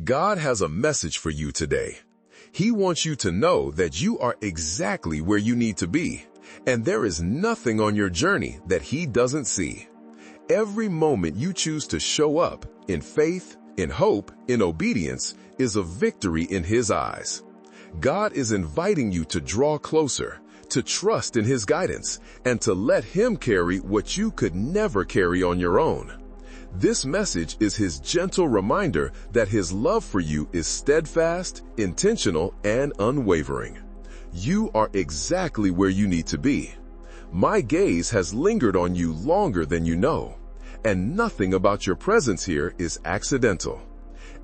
God has a message for you today. He wants you to know that you are exactly where you need to be, and there is nothing on your journey that He doesn't see. Every moment you choose to show up in faith, in hope, in obedience is a victory in His eyes. God is inviting you to draw closer, to trust in His guidance, and to let Him carry what you could never carry on your own. This message is His gentle reminder that His love for you is steadfast, intentional, and unwavering. You are exactly where you need to be. My gaze has lingered on you longer than you know, and nothing about your presence here is accidental.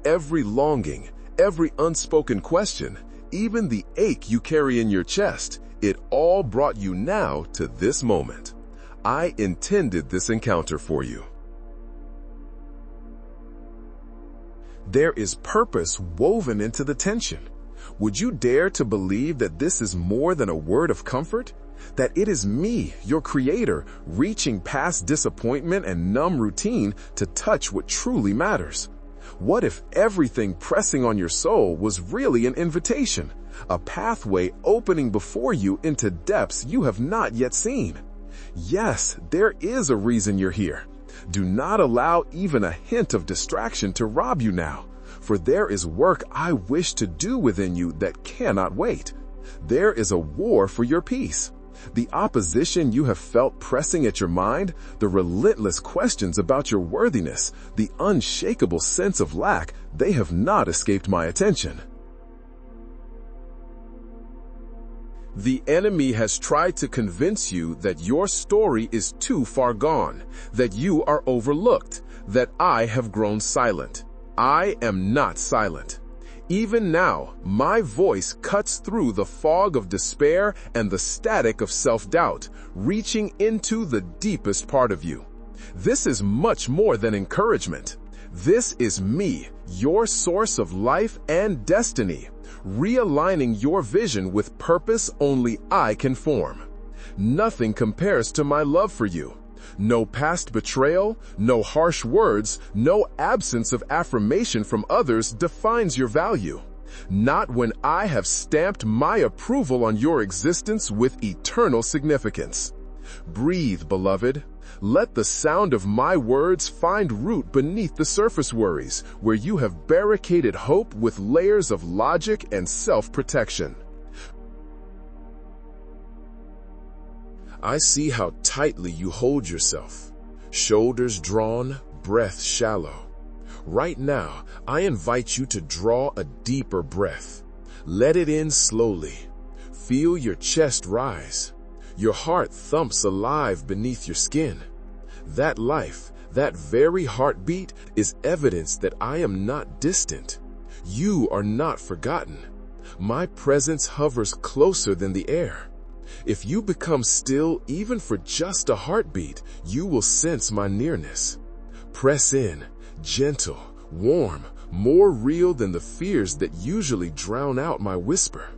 Every longing, every unspoken question, even the ache you carry in your chest, it all brought you now to this moment. I intended this encounter for you. There is purpose woven into the tension. Would you dare to believe that this is more than a word of comfort? That it is me, your Creator, reaching past disappointment and numb routine to touch what truly matters? What if everything pressing on your soul was really an invitation, a pathway opening before you into depths you have not yet seen? Yes, there is a reason you're here. Do not allow even a hint of distraction to rob you now, for there is work I wish to do within you that cannot wait. There is a war for your peace. The opposition you have felt pressing at your mind, the relentless questions about your worthiness, the unshakable sense of lack, they have not escaped my attention. The enemy has tried to convince you that your story is too far gone, that you are overlooked, that I have grown silent. I am not silent. Even now, my voice cuts through the fog of despair and the static of self-doubt, reaching into the deepest part of you. This is much more than encouragement. This is me, your source of life and destiny, realigning your vision with purpose only I can form. Nothing compares to my love for you. No past betrayal, no harsh words, no absence of affirmation from others defines your value. Not when I have stamped my approval on your existence with eternal significance. Breathe, beloved. Let the sound of my words find root beneath the surface worries, where you have barricaded hope with layers of logic and self-protection. I see how tightly you hold yourself, shoulders drawn, breath shallow. Right now, I invite you to draw a deeper breath. Let it in slowly. Feel your chest rise. Your heart thumps alive beneath your skin. That life, that very heartbeat, is evidence that I am not distant. You are not forgotten. My presence hovers closer than the air. If you become still even for just a heartbeat, you will sense my nearness. Press in, gentle, warm, more real than the fears that usually drown out my whisper.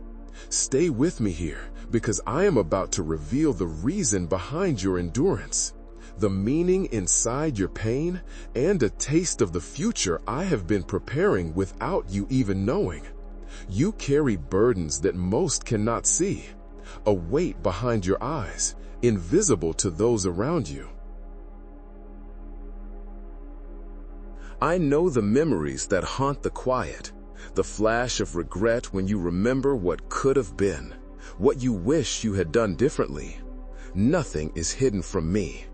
Stay with me here, because I am about to reveal the reason behind your endurance, the meaning inside your pain, and a taste of the future I have been preparing without you even knowing. You carry burdens that most cannot see, a weight behind your eyes, invisible to those around you. I know the memories that haunt the quiet, the flash of regret when you remember what could have been, what you wish you had done differently. Nothing is hidden from me.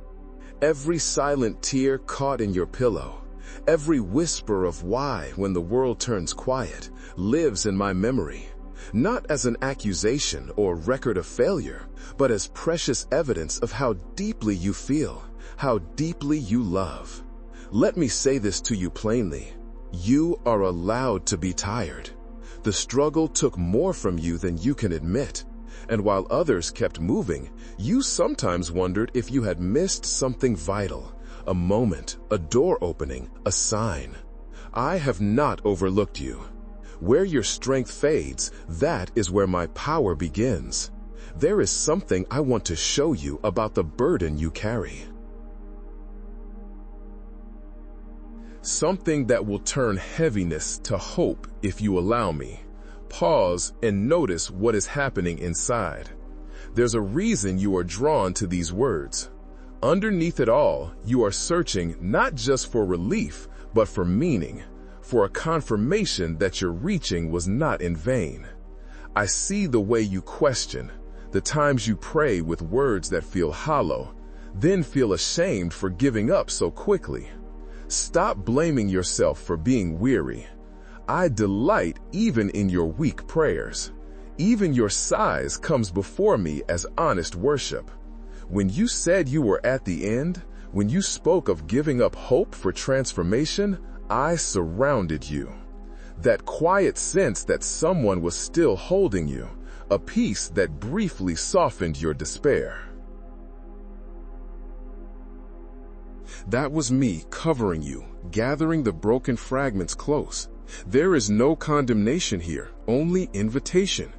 Every silent tear caught in your pillow, every whisper of why when the world turns quiet, lives in my memory. Not as an accusation or record of failure, but as precious evidence of how deeply you feel, how deeply you love. Let me say this to you plainly. You are allowed to be tired. The struggle took more from you than you can admit. And while others kept moving, you sometimes wondered if you had missed something vital, a moment, a door opening, a sign. I have not overlooked you. Where your strength fades, that is where my power begins. There is something I want to show you about the burden you carry. Something that will turn heaviness to hope if you allow me. Pause and notice what is happening inside. There's a reason you are drawn to these words. Underneath it all, you are searching not just for relief, but for meaning, for a confirmation that your reaching was not in vain. I see the way you question, the times you pray with words that feel hollow, then feel ashamed for giving up so quickly. Stop blaming yourself for being weary. I delight even in your weak prayers. Even your sighs comes before me as honest worship. When you said you were at the end, when you spoke of giving up hope for transformation, I surrounded you. That quiet sense that someone was still holding you, a peace that briefly softened your despair. That was me covering you, gathering the broken fragments close. There is no condemnation here, only invitation.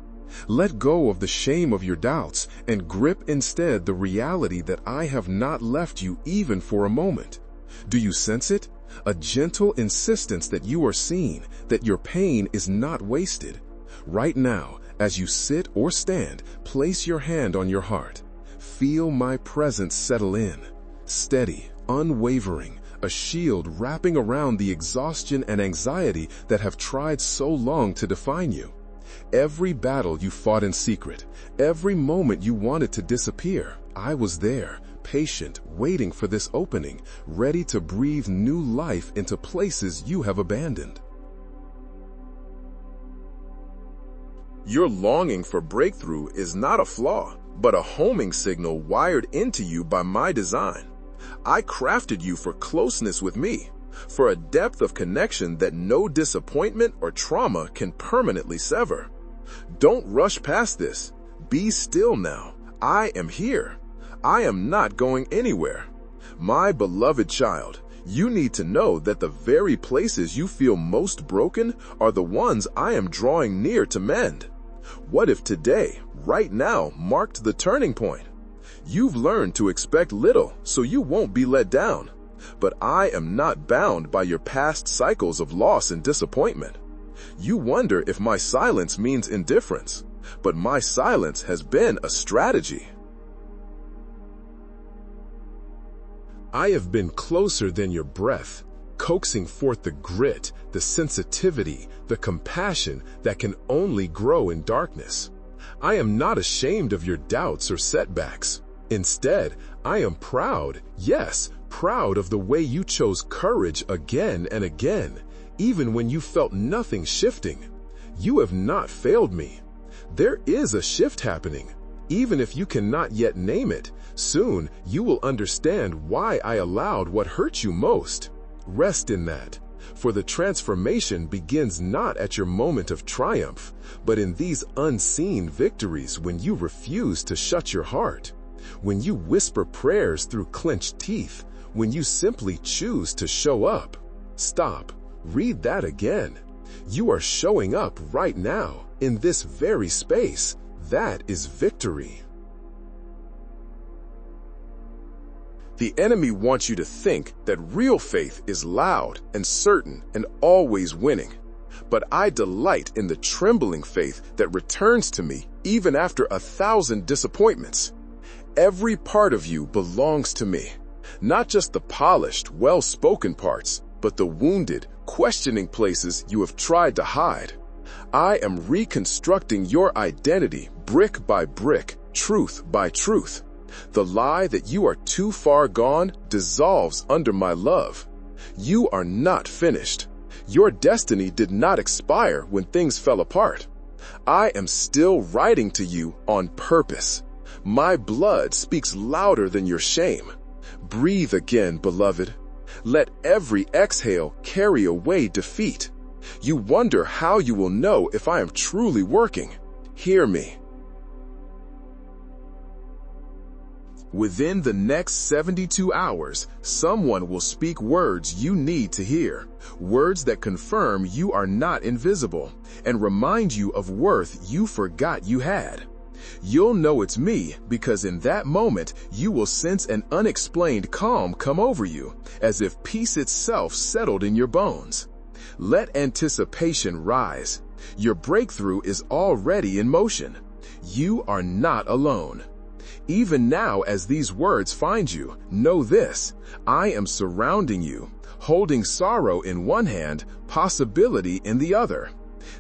Let go of the shame of your doubts and grip instead the reality that I have not left you even for a moment. Do you sense it? A gentle insistence that you are seen, that your pain is not wasted. Right now, as you sit or stand, place your hand on your heart. Feel my presence settle in. Steady, unwavering, a shield wrapping around the exhaustion and anxiety that have tried so long to define you. Every battle you fought in secret, every moment you wanted to disappear, I was there, patient, waiting for this opening, ready to breathe new life into places you have abandoned. Your longing for breakthrough is not a flaw, but a homing signal wired into you by my design. I crafted you for closeness with me, for a depth of connection that no disappointment or trauma can permanently sever. Don't rush past this. Be still now. I am here. I am not going anywhere. My beloved child, you need to know that the very places you feel most broken are the ones I am drawing near to mend. What if today, right now, marked the turning point? You've learned to expect little, so you won't be let down. But I am not bound by your past cycles of loss and disappointment. You wonder if my silence means indifference, but my silence has been a strategy. I have been closer than your breath, coaxing forth the grit, the sensitivity, the compassion that can only grow in darkness. I am not ashamed of your doubts or setbacks. Instead, I am proud, yes, proud of the way you chose courage again and again, even when you felt nothing shifting. You have not failed me. There is a shift happening. Even if you cannot yet name it, soon you will understand why I allowed what hurt you most. Rest in that, for the transformation begins not at your moment of triumph, but in these unseen victories when you refuse to shut your heart, when you whisper prayers through clenched teeth, when you simply choose to show up. Stop. Read that again. You are showing up right now, in this very space. That is victory. The enemy wants you to think that real faith is loud and certain and always winning. But I delight in the trembling faith that returns to me even after 1,000 disappointments. Every part of you belongs to me, not just the polished, well-spoken parts, but the wounded, questioning places you have tried to hide. I am reconstructing your identity brick by brick, truth by truth. The lie that you are too far gone dissolves under my love. You are not finished. Your destiny did not expire when things fell apart. I am still writing to you on purpose. My blood speaks louder than your shame. Breathe again, beloved. Let every exhale carry away defeat. You wonder how you will know if I am truly working. Hear me. Within the next 72 hours, someone will speak words you need to hear, words that confirm you are not invisible and remind you of worth you forgot you had. You'll know it's me because in that moment, you will sense an unexplained calm come over you, as if peace itself settled in your bones. Let anticipation rise. Your breakthrough is already in motion. You are not alone. Even now, as these words find you, know this: I am surrounding you, holding sorrow in one hand, possibility in the other.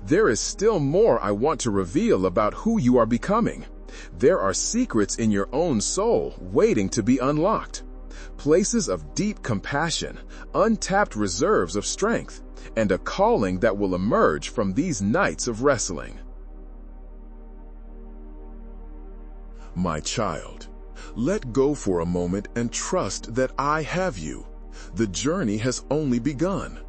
There is still more I want to reveal about who you are becoming. There are secrets in your own soul waiting to be unlocked. Places of deep compassion, untapped reserves of strength, and a calling that will emerge from these nights of wrestling. My child, let go for a moment and trust that I have you. The journey has only begun.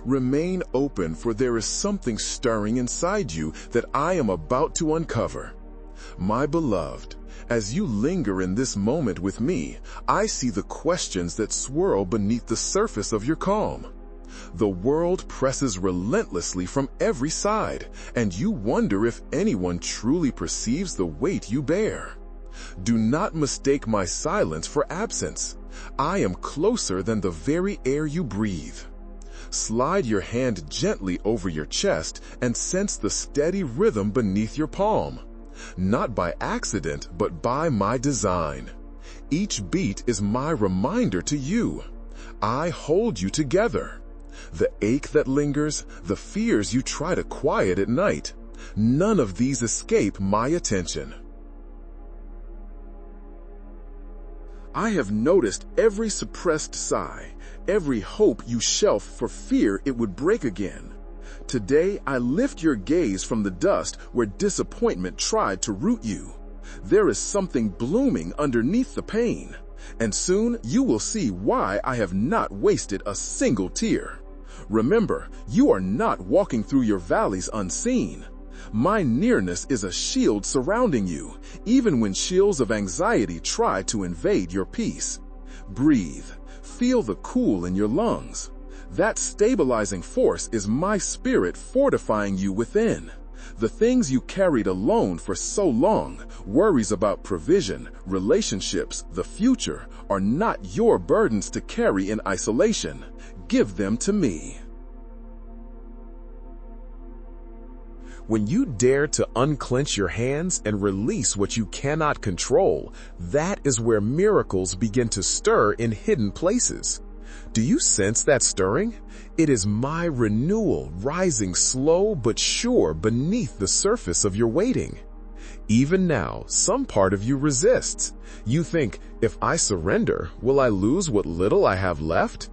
Remain open, for there is something stirring inside you that I am about to uncover. My beloved, as you linger in this moment with me, I see the questions that swirl beneath the surface of your calm. The world presses relentlessly from every side, and you wonder if anyone truly perceives the weight you bear. Do not mistake my silence for absence. I am closer than the very air you breathe. Slide your hand gently over your chest and sense the steady rhythm beneath your palm. Not by accident, but by my design. Each beat is my reminder to you. I hold you together. The ache that lingers, the fears you try to quiet at night, none of these escape my attention. I have noticed every suppressed sigh, every hope you shelf for fear it would break again. Today, I lift your gaze from the dust where disappointment tried to root you. There is something blooming underneath the pain, and soon you will see why I have not wasted a single tear. Remember, you are not walking through your valleys unseen. My nearness is a shield surrounding you, even when chills of anxiety try to invade your peace. Breathe. Feel the cool in your lungs. That stabilizing force is my spirit fortifying you within. The things you carried alone for so long, worries about provision, relationships, the future, are not your burdens to carry in isolation. Give them to me. When you dare to unclench your hands and release what you cannot control, that is where miracles begin to stir in hidden places. Do you sense that stirring? It is my renewal rising slow but sure beneath the surface of your waiting. Even now, some part of you resists. You think, if I surrender, will I lose what little I have left?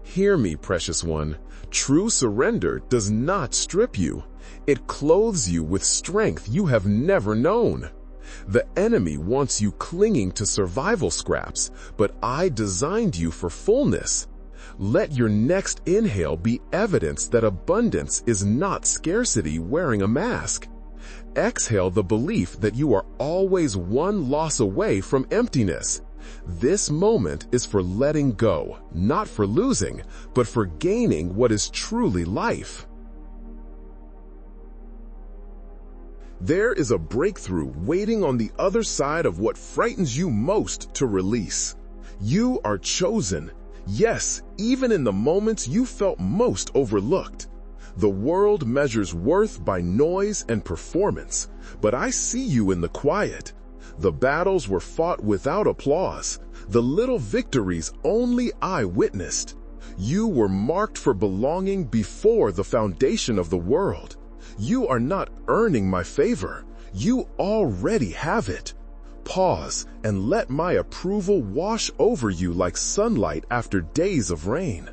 Hear me, precious one. True surrender does not strip you. It clothes you with strength you have never known. The enemy wants you clinging to survival scraps, but I designed you for fullness. Let your next inhale be evidence that abundance is not scarcity wearing a mask. Exhale the belief that you are always one loss away from emptiness. This moment is for letting go, not for losing, but for gaining what is truly life. There is a breakthrough waiting on the other side of what frightens you most to release. You are chosen. Yes, even in the moments you felt most overlooked. The world measures worth by noise and performance, but I see you in the quiet. The battles were fought without applause. The little victories only I witnessed. You were marked for belonging before the foundation of the world. You are not earning my favor. You already have it. Pause and let my approval wash over you like sunlight after days of rain.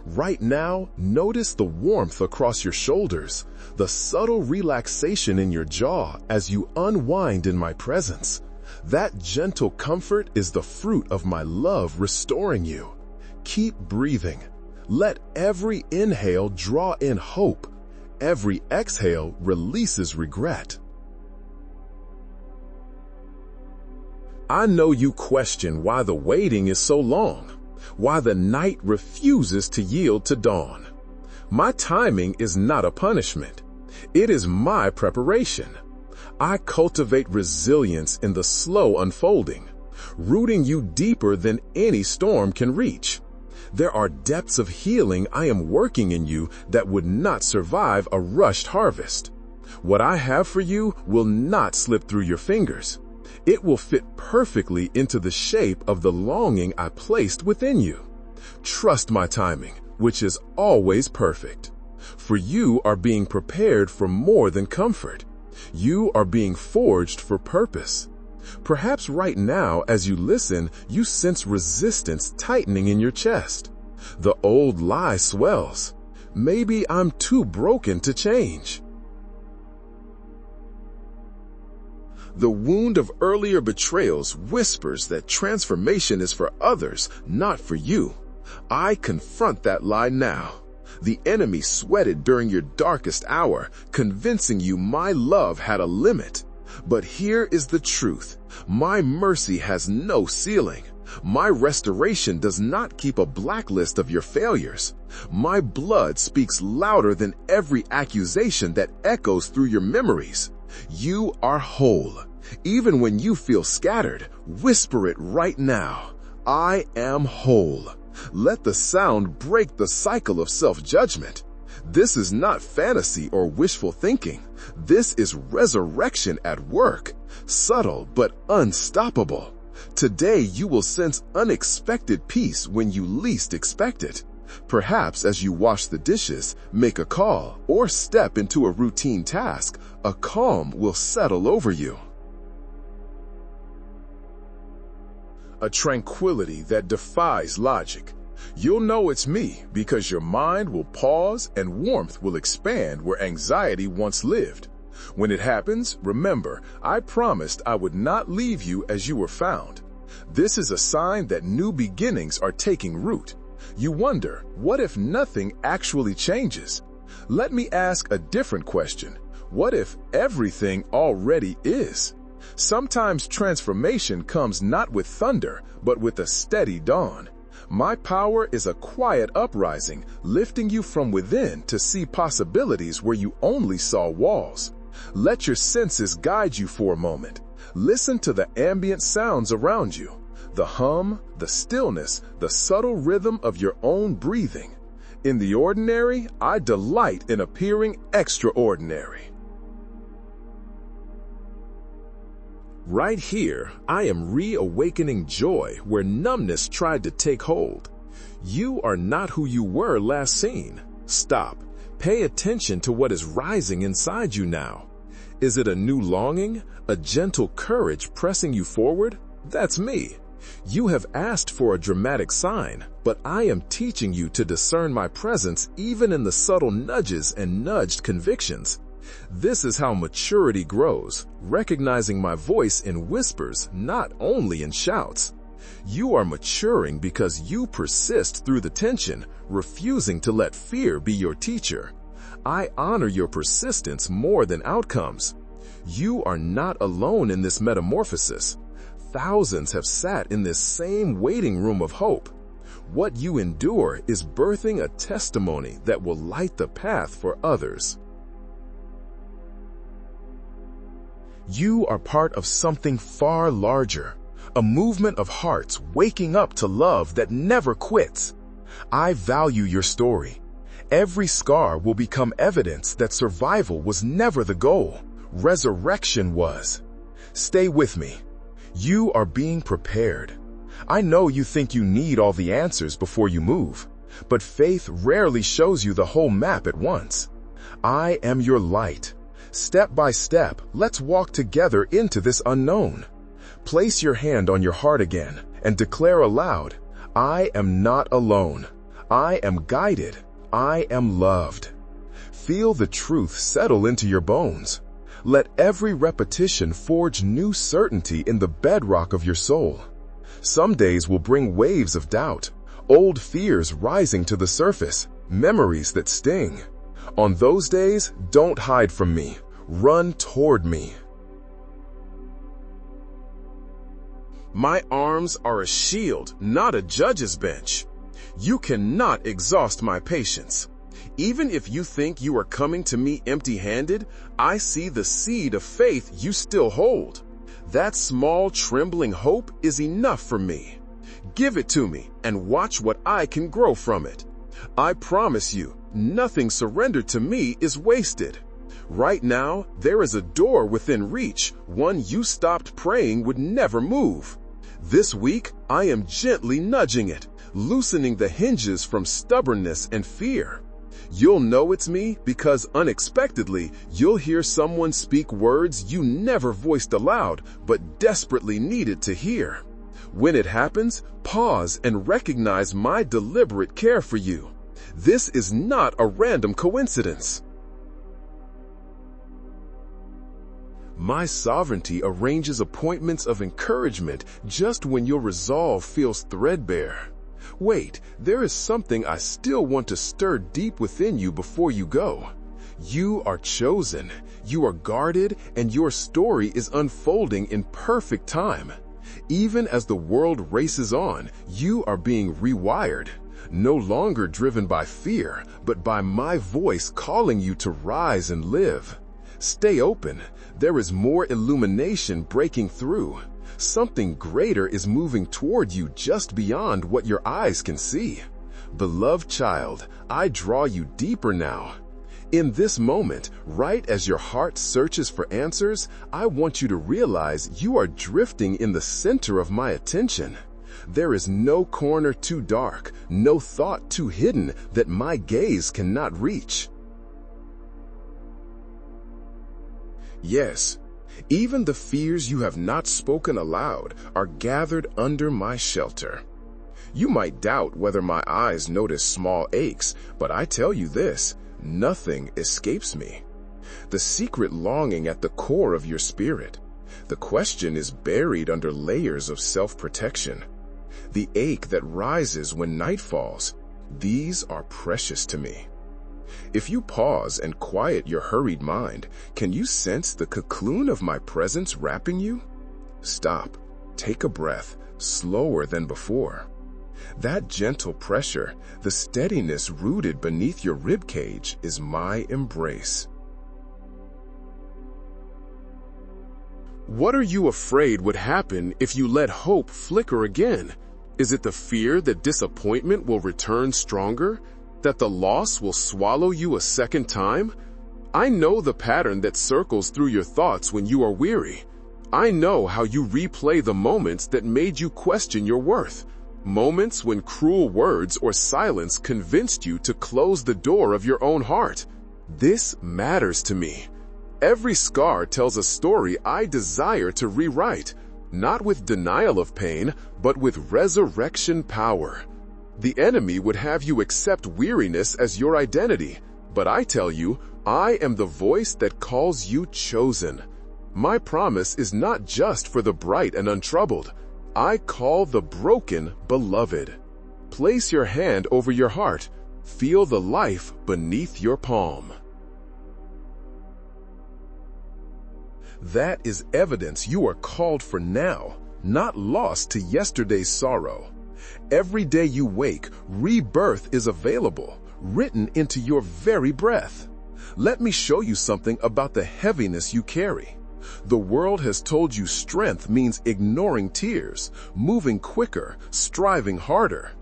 Right now, notice the warmth across your shoulders, the subtle relaxation in your jaw as you unwind in my presence. That gentle comfort is the fruit of my love restoring you. Keep breathing. Let every inhale draw in hope. Every exhale releases regret. I know you question why the waiting is so long, why the night refuses to yield to dawn. My timing is not a punishment. It is my preparation. I cultivate resilience in the slow unfolding, rooting you deeper than any storm can reach. There are depths of healing I am working in you that would not survive a rushed harvest. What I have for you will not slip through your fingers. It will fit perfectly into the shape of the longing I placed within you. Trust my timing, which is always perfect. For you are being prepared for more than comfort. You are being forged for purpose. Perhaps right now, as you listen, you sense resistance tightening in your chest. The old lie swells. Maybe I'm too broken to change. The wound of earlier betrayals whispers that transformation is for others, not for you. I confront that lie now. The enemy sweated during your darkest hour, convincing you my love had a limit. But here is the truth. My mercy has no ceiling. My restoration does not keep a blacklist of your failures. My blood speaks louder than every accusation that echoes through your memories. You are whole. Even when you feel scattered, whisper it right now. I am whole. Let the sound break the cycle of self-judgment. This is not fantasy or wishful thinking. This is resurrection at work, subtle but unstoppable. Today you will sense unexpected peace when you least expect it. Perhaps as you wash the dishes, make a call, or step into a routine task, a calm will settle over you. A tranquility that defies logic. You'll know it's me because your mind will pause and warmth will expand where anxiety once lived. When it happens, remember, I promised I would not leave you as you were found. This is a sign that new beginnings are taking root. You wonder, what if nothing actually changes? Let me ask a different question. What if everything already is? Sometimes transformation comes not with thunder, but with a steady dawn. My power is a quiet uprising, lifting you from within to see possibilities where you only saw walls. Let your senses guide you for a moment. Listen to the ambient sounds around you. The hum, the stillness, the subtle rhythm of your own breathing. In the ordinary, I delight in appearing extraordinary. Right here, I am reawakening joy where numbness tried to take hold. You are not who you were last seen. Stop. Pay attention to what is rising inside you now. Is it a new longing, a gentle courage pressing you forward? That's me. You have asked for a dramatic sign, but I am teaching you to discern my presence even in the subtle nudges and nudged convictions. This is how maturity grows, recognizing my voice in whispers, not only in shouts. You are maturing because you persist through the tension, refusing to let fear be your teacher. I honor your persistence more than outcomes. You are not alone in this metamorphosis. Thousands have sat in this same waiting room of hope. What you endure is birthing a testimony that will light the path for others. You are part of something far larger, a movement of hearts waking up to love that never quits. I value your story. Every scar will become evidence that survival was never the goal. Resurrection was. Stay with me. You are being prepared. I know you think you need all the answers before you move, but faith rarely shows you the whole map at once. I am your light. Step by step, let's walk together into this unknown. Place your hand on your heart again and declare aloud, I am not alone. I am guided. I am loved. Feel the truth settle into your bones. Let every repetition forge new certainty in the bedrock of your soul. Some days will bring waves of doubt, old fears rising to the surface, memories that sting. On those days, don't hide from me. Run toward me. My arms are a shield, not a judge's bench. You cannot exhaust my patience. Even if you think you are coming to me empty-handed, I see the seed of faith you still hold. That small, trembling hope is enough for me. Give it to me and watch what I can grow from it. I promise you, nothing surrendered to me is wasted. Right now, there is a door within reach, one you stopped praying would never move. This week, I am gently nudging it, loosening the hinges from stubbornness and fear. You'll know it's me because unexpectedly, you'll hear someone speak words you never voiced aloud but desperately needed to hear. When it happens, pause and recognize my deliberate care for you. This is not a random coincidence. My sovereignty arranges appointments of encouragement just when your resolve feels threadbare. Wait, there is something I still want to stir deep within you before you go. You are chosen, you are guarded, and your story is unfolding in perfect time. Even as the world races on, you are being rewired, no longer driven by fear, but by my voice calling you to rise and live. Stay open. There is more illumination breaking through. Something greater is moving toward you just beyond what your eyes can see. Beloved child, I draw you deeper now. In this moment, right as your heart searches for answers, I want you to realize you are drifting in the center of my attention. There is no corner too dark, no thought too hidden that my gaze cannot reach. Yes, even the fears you have not spoken aloud are gathered under my shelter. You might doubt whether my eyes notice small aches, but I tell you this, nothing escapes me. The secret longing at the core of your spirit. The question is buried under layers of self-protection. The ache that rises when night falls, these are precious to me. If you pause and quiet your hurried mind, can you sense the cocoon of my presence wrapping you? Stop, take a breath, slower than before. That gentle pressure, the steadiness rooted beneath your ribcage is my embrace. What are you afraid would happen if you let hope flicker again? Is it the fear that disappointment will return stronger? That the loss will swallow you a second time? I know the pattern that circles through your thoughts when you are weary. I know how you replay the moments that made you question your worth. Moments when cruel words or silence convinced you to close the door of your own heart. This matters to me. Every scar tells a story I desire to rewrite, not with denial of pain, but with resurrection power. The enemy would have you accept weariness as your identity, but I tell you, I am the voice that calls you chosen. My promise is not just for the bright and untroubled. I call the broken beloved. Place your hand over your heart. Feel the life beneath your palm. That is evidence you are called for now, not lost to yesterday's sorrow. Every day you wake, rebirth is available, written into your very breath. Let me show you something about the heaviness you carry. The world has told you strength means ignoring tears, moving quicker, striving harder.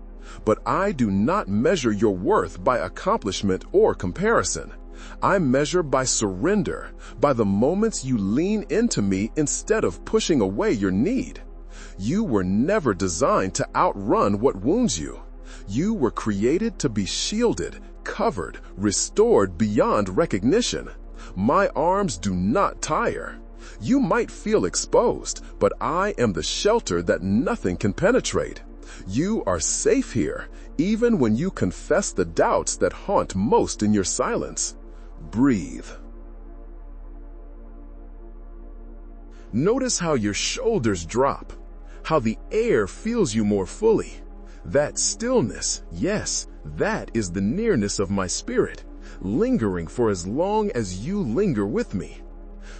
But I do not measure your worth by accomplishment or comparison. I measure by surrender, by the moments you lean into me instead of pushing away your need. You were never designed to outrun what wounds you. You were created to be shielded, covered, restored beyond recognition. My arms do not tire. You might feel exposed, but I am the shelter that nothing can penetrate. You are safe here, even when you confess the doubts that haunt most in your silence. Breathe. Notice how your shoulders drop, how the air feels you more fully. That stillness, yes, that is the nearness of my spirit, lingering for as long as you linger with me.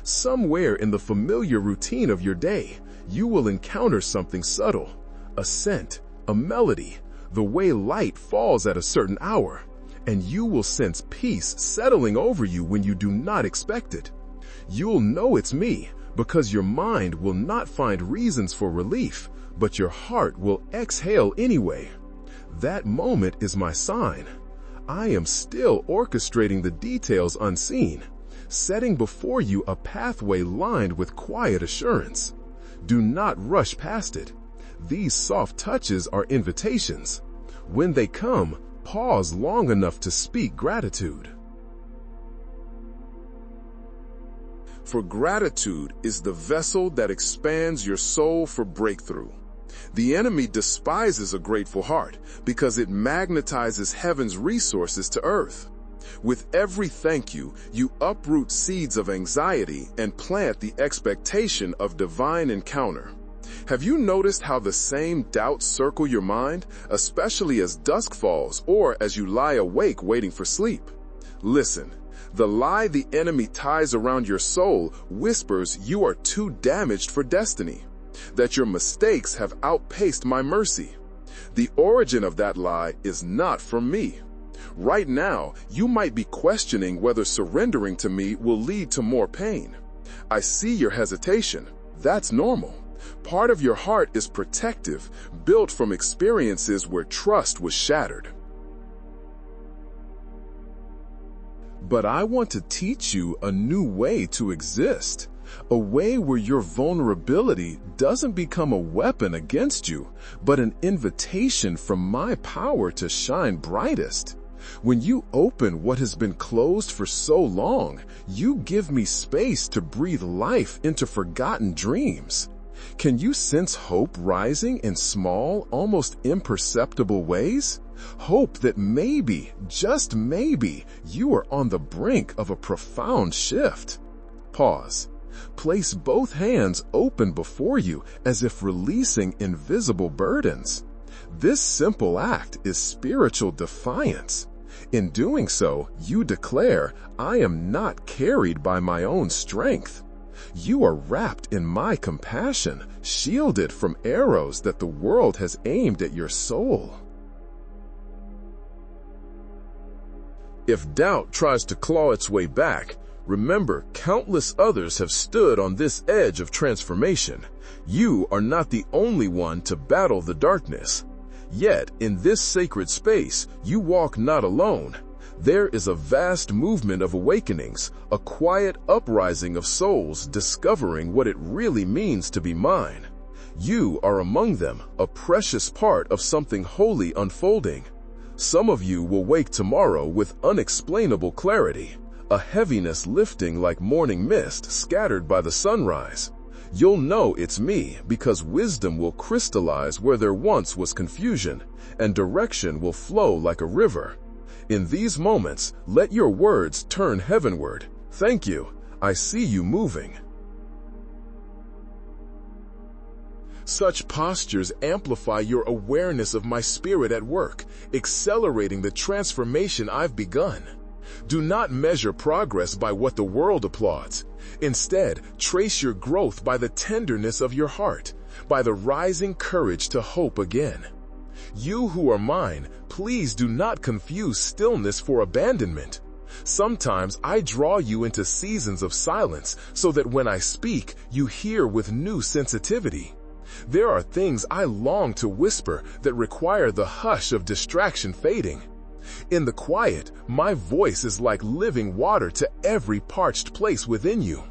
Somewhere in the familiar routine of your day, you will encounter something subtle, a scent, a melody, the way light falls at a certain hour. and you will sense peace settling over you when you do not expect it. You'll know it's me because your mind will not find reasons for relief, but your heart will exhale anyway. That moment is my sign. I am still orchestrating the details unseen, setting before you a pathway lined with quiet assurance. Do not rush past it. These soft touches are invitations. When they come, pause long enough to speak gratitude. For gratitude is the vessel that expands your soul for breakthrough. The enemy despises a grateful heart because it magnetizes heaven's resources to earth. With every thank you, you uproot seeds of anxiety and plant the expectation of divine encounter. Have you noticed how the same doubts circle your mind, especially as dusk falls or as you lie awake waiting for sleep? Listen, the lie the enemy ties around your soul whispers you are too damaged for destiny, that your mistakes have outpaced my mercy. The origin of that lie is not from me. Right now, you might be questioning whether surrendering to me will lead to more pain. I see your hesitation. That's normal. Part of your heart is protective, built from experiences where trust was shattered. But I want to teach you a new way to exist, a way where your vulnerability doesn't become a weapon against you, but an invitation from my power to shine brightest. When you open what has been closed for so long, you give me space to breathe life into forgotten dreams. Can you sense hope rising in small, almost imperceptible ways? Hope that maybe, just maybe, you are on the brink of a profound shift. Pause. Place both hands open before you as if releasing invisible burdens. This simple act is spiritual defiance. In doing so, you declare, I am not carried by my own strength. You are wrapped in my compassion, shielded from arrows that the world has aimed at your soul. If doubt tries to claw its way back, remember countless others have stood on this edge of transformation. You are not the only one to battle the darkness. Yet, in this sacred space, you walk not alone. There is a vast movement of awakenings, a quiet uprising of souls discovering what it really means to be mine. You are among them, a precious part of something holy unfolding. Some of you will wake tomorrow with unexplainable clarity, a heaviness lifting like morning mist scattered by the sunrise. You'll know it's me because wisdom will crystallize where there once was confusion, and direction will flow like a river. In these moments, let your words turn heavenward. Thank you. I see you moving. Such postures amplify your awareness of my spirit at work, accelerating the transformation I've begun. Do not measure progress by what the world applauds. Instead, trace your growth by the tenderness of your heart, by the rising courage to hope again. You who are mine, please do not confuse stillness for abandonment. Sometimes I draw you into seasons of silence so that when I speak, you hear with new sensitivity. There are things I long to whisper that require the hush of distraction fading. In the quiet, my voice is like living water to every parched place within you.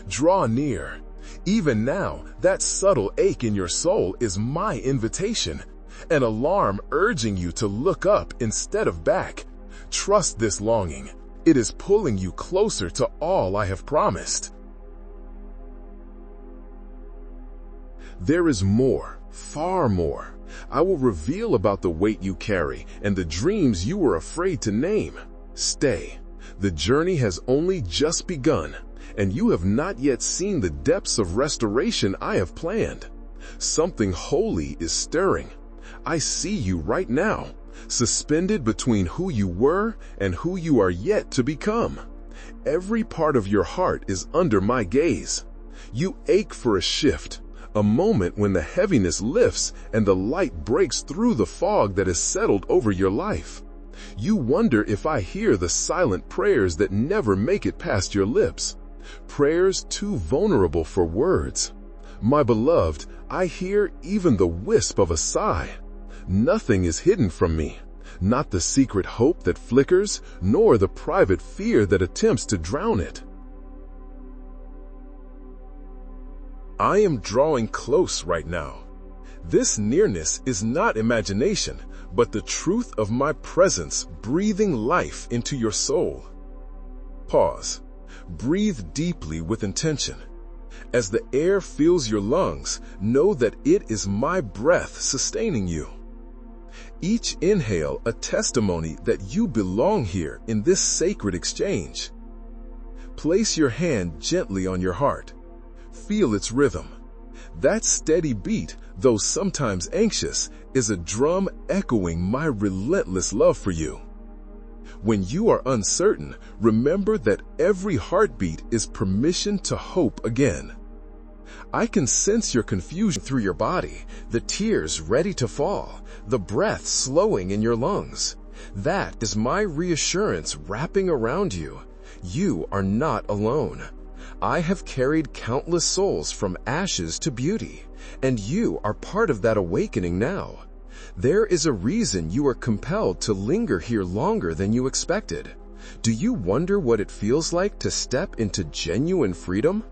Draw near. Even now, that subtle ache in your soul is my invitation, an alarm urging you to look up instead of back. Trust this longing. It is pulling you closer to all I have promised. There is more, far more. I will reveal about the weight you carry and the dreams you were afraid to name. Stay. The journey has only just begun, and you have not yet seen the depths of restoration I have planned. Something holy is stirring. I see you right now, suspended between who you were and who you are yet to become. Every part of your heart is under my gaze. You ache for a shift, a moment when the heaviness lifts and the light breaks through the fog that has settled over your life. You wonder if I hear the silent prayers that never make it past your lips, prayers too vulnerable for words. My beloved, I hear even the wisp of a sigh. Nothing is hidden from me, not the secret hope that flickers, nor the private fear that attempts to drown it. I am drawing close right now. This nearness is not imagination, but the truth of my presence breathing life into your soul. Pause. Breathe deeply with intention. As the air fills your lungs, know that it is my breath sustaining you. Each inhale a testimony that you belong here in this sacred exchange. Place your hand gently on your heart. Feel its rhythm. That steady beat, though sometimes anxious, is a drum echoing my relentless love for you. When you are uncertain, remember that every heartbeat is permission to hope again. I can sense your confusion through your body, the tears ready to fall, the breath slowing in your lungs. That is my reassurance wrapping around you. You are not alone. I have carried countless souls from ashes to beauty, and you are part of that awakening now. There is a reason you are compelled to linger here longer than you expected. Do you wonder what it feels like to step into genuine freedom?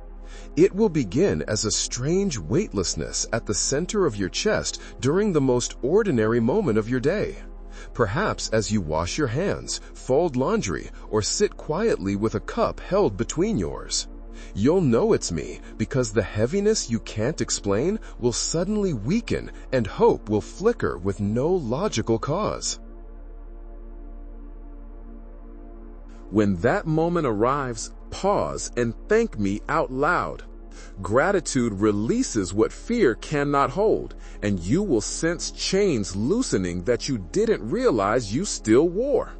It will begin as a strange weightlessness at the center of your chest during the most ordinary moment of your day. Perhaps as you wash your hands, fold laundry, or sit quietly with a cup held between yours. You'll know it's me because the heaviness you can't explain will suddenly weaken and hope will flicker with no logical cause. When that moment arrives, pause and thank me out loud. Gratitude releases what fear cannot hold, and you will sense chains loosening that you didn't realize you still wore.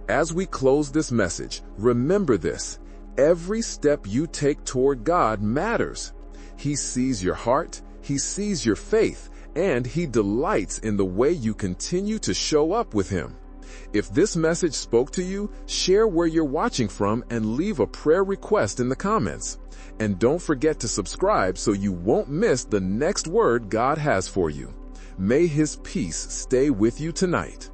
As we close this message, remember this. Every step you take toward God matters. He sees your heart, He sees your faith, and He delights in the way you continue to show up with Him. If this message spoke to you, share where you're watching from and leave a prayer request in the comments. And don't forget to subscribe so you won't miss the next word God has for you. May His peace stay with you tonight.